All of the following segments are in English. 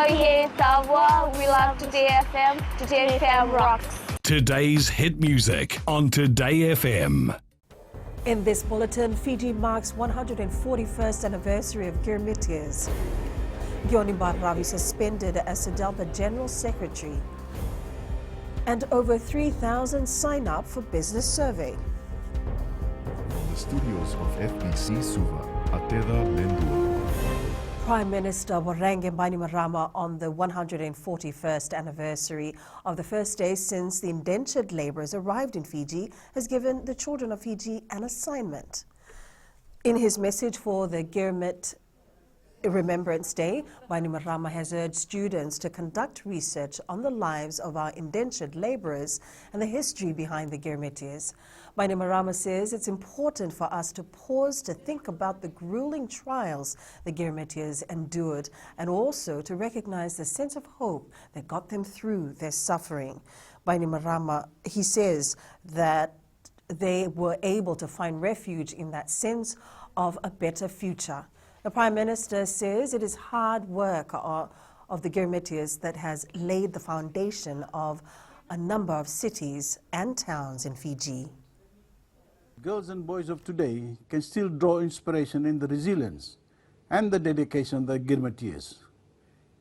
Soyez savoir, we love Today FM. Today FM rocks. Today's hit music on Today FM. In this bulletin, Fiji marks 141st anniversary of Girmitias. Gyonimbar Ravi suspended as SEDELPA General Secretary. And over 3,000 sign up for business survey. From the studios of FBC Suva, Ateda Lendua. Prime Minister Warange Bainimarama on the 141st anniversary of the first day since the indentured labourers arrived in Fiji has given the children of Fiji an assignment. In his message for the Girmit Remembrance Day, Bainimarama has urged students to conduct research on the lives of our indentured labourers and the history behind the Girmitias. Bainimarama says it's important for us to pause to think about the grueling trials the Girmitias endured and also to recognise the sense of hope that got them through their suffering. Bainimarama, he says that they were able to find refuge in that sense of a better future. The Prime Minister says it is hard work of the Girmitias that has laid the foundation of a number of cities and towns in Fiji. Girls and boys of today can still draw inspiration in the resilience and the dedication of the Girmitias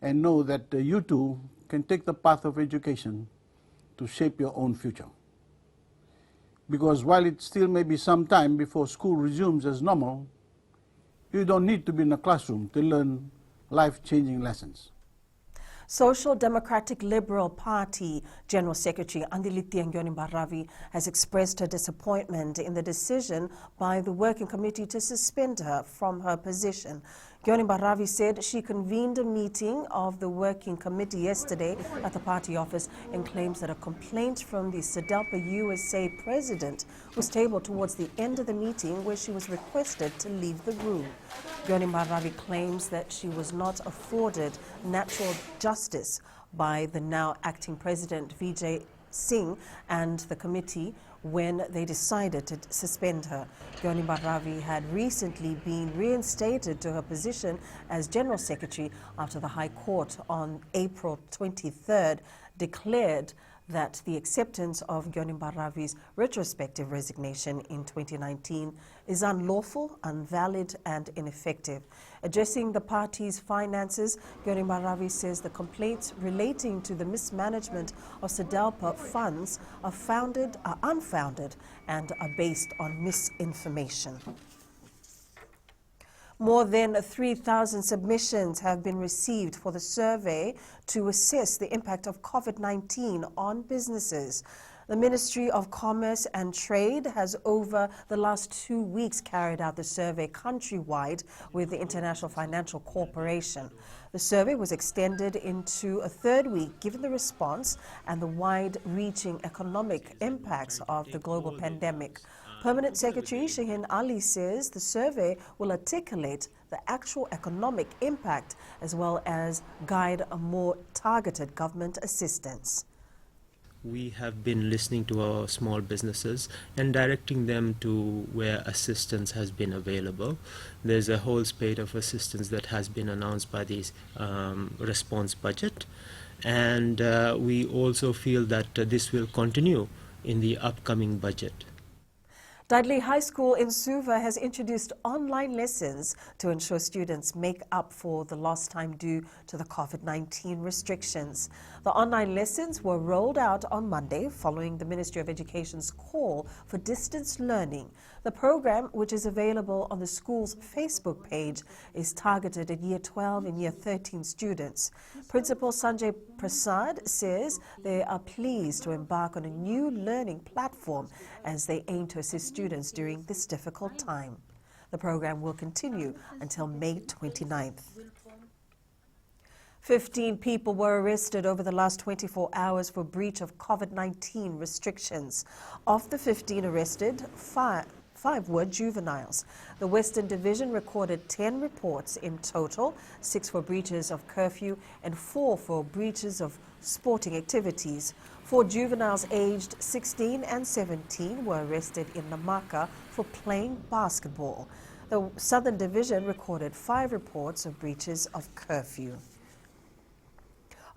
and know that you too can take the path of education to shape your own future. Because while it still may be some time before school resumes as normal, you don't need to be in a classroom to learn life-changing lessons. Social Democratic Liberal Party General Secretary Andiliti Gyonimbar Ravi has expressed her disappointment in the decision by the Working Committee to suspend her from her position. Gyonimbar Ravi said she convened a meeting of the Working Committee yesterday at the party office and claims that a complaint from the SEDELPA USA president was tabled towards the end of the meeting where she was requested to leave the room. Gyonimbar Ravi claims that she was not afforded natural justice by the now acting president Vijay Singh and the committee when they decided to suspend her. Gyonimbar Ravi had recently been reinstated to her position as General Secretary after the High Court on April 23rd declared that the acceptance of Gyonimbar Ravi's retrospective resignation in 2019 is unlawful, invalid and ineffective. Addressing the party's finances, Gyonimbar Ravi says the complaints relating to the mismanagement of SEDELPA funds are unfounded and are based on misinformation. More than 3,000 submissions have been received for the survey to assess the impact of COVID-19 on businesses. The Ministry of Commerce and Trade has over the last 2 weeks carried out the survey countrywide with the International Financial Corporation. The survey was extended into a third week given the response and the wide-reaching economic impacts of the global pandemic. Permanent Secretary Shaheen Ali says the survey will articulate the actual economic impact as well as guide a more targeted government assistance. We have been listening to our small businesses and directing them to where assistance has been available. There's a whole spate of assistance that has been announced by the response budget, and we also feel that this will continue in the upcoming budget. Dudley High School in Suva has introduced online lessons to ensure students make up for the lost time due to the COVID-19 restrictions. The online lessons were rolled out on Monday following the Ministry of Education's call for distance learning. The program, which is available on the school's Facebook page, is targeted at Year 12 and Year 13 students. Principal Sanjay Prasad says they are pleased to embark on a new learning platform as they aim to assist students during this difficult time. The program will continue until May 29th. 15 people were arrested over the last 24 hours for breach of COVID-19 restrictions. Of the 15 arrested, five were juveniles. The Western Division recorded 10 reports in total, 6 for breaches of curfew and 4 for breaches of sporting activities. 4 juveniles aged 16 and 17 were arrested in Namaka for playing basketball. The Southern Division recorded 5 reports of breaches of curfew.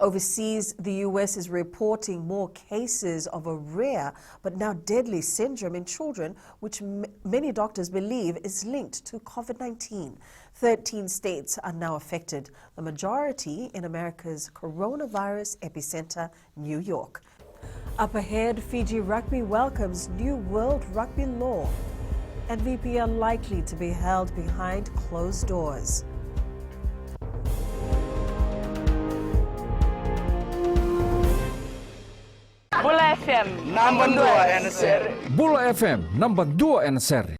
Overseas, the U.S. is reporting more cases of a rare but now deadly syndrome in children, which many doctors believe is linked to COVID-19. 13 states are now affected, the majority in America's coronavirus epicenter, New York. Up ahead, Fiji Rugby welcomes new World Rugby law, and VP are likely to be held behind closed doors. Bula FM number 2 NSR. Bula FM number 2 NSR.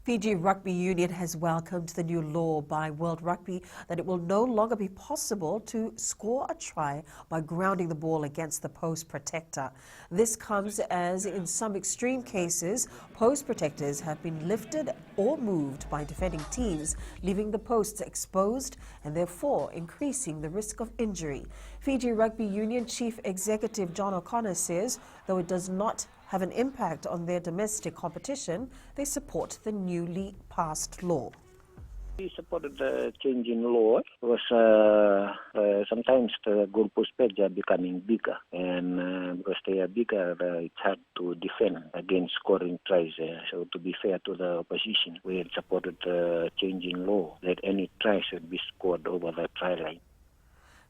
Fiji Rugby Union has welcomed the new law by World Rugby that it will no longer be possible to score a try by grounding the ball against the post protector. This comes as in some extreme cases, post protectors have been lifted or moved by defending teams, leaving the posts exposed and therefore increasing the risk of injury. Fiji Rugby Union Chief Executive John O'Connor says, though it does not have an impact on their domestic competition, they support the newly passed law. We supported the change in law because sometimes the goalpost pads are becoming bigger, and because they are bigger, it's hard to defend against scoring tries. So to be fair to the opposition, we had supported the change in law that any try should be scored over the try line.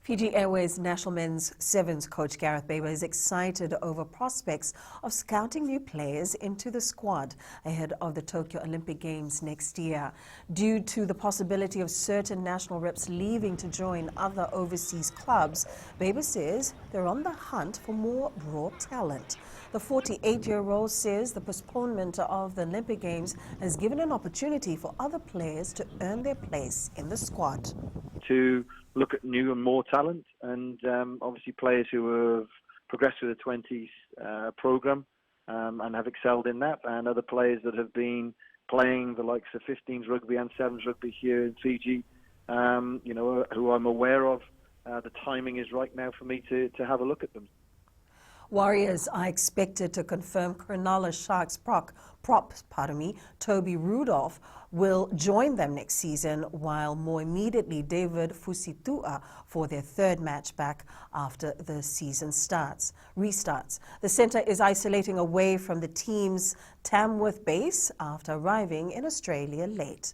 Fiji Airways National Men's Sevens coach Gareth Baber is excited over prospects of scouting new players into the squad ahead of the Tokyo Olympic Games next year. Due to the possibility of certain national reps leaving to join other overseas clubs, Baber says they're on the hunt for more raw talent. The 48-year-old says the postponement of the Olympic Games has given an opportunity for other players to earn their place in the squad. To look at new and more talent, and obviously players who have progressed through the 20s program and have excelled in that, and other players that have been playing the likes of 15s rugby and 7s rugby here in Fiji, who I'm aware of. The timing is right now for me to have a look at them. Warriors are expected to confirm Cronulla Sharks prop Toby Rudolph will join them next season, while more immediately David Fusitua for their third match back after the season restarts. The centre is isolating away from the team's Tamworth base after arriving in Australia late.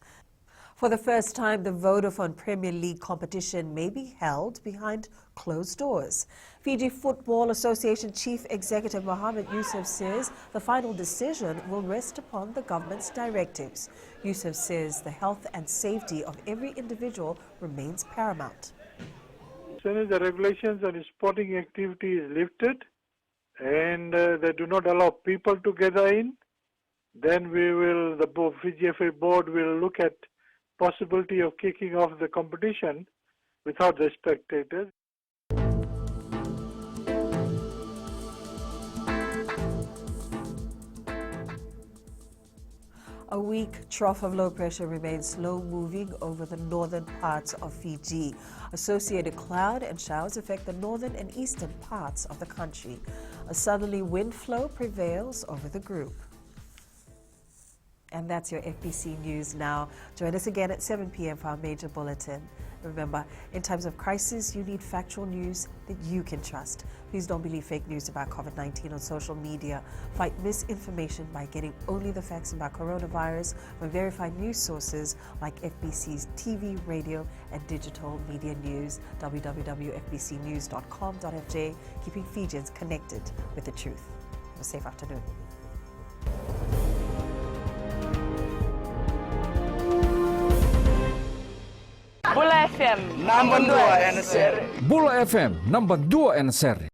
For the first time, the Vodafone Premier League competition may be held behind closed doors. Fiji Football Association Chief Executive Mohammed Yusuf says the final decision will rest upon the government's directives. Yusuf says the health and safety of every individual remains paramount. As soon as the regulations on sporting activity is lifted and they do not allow people to gather in, then the Fiji FA board will look at possibility of kicking off the competition without the spectators. A weak trough of low pressure remains slow moving over the northern parts of Fiji. Associated cloud and showers affect the northern and eastern parts of the country. A southerly wind flow prevails over the group. And that's your FBC News now. Join us again at 7 p.m. for our major bulletin. Remember, in times of crisis, you need factual news that you can trust. Please don't believe fake news about COVID-19 on social media. Fight misinformation by getting only the facts about coronavirus from verified news sources like FBC's TV, radio, and digital media news. www.fbcnews.com.fj, keeping Fijians connected with the truth. Have a safe afternoon. Bula FM number 2 NSR. Bula FM number 2 NSR.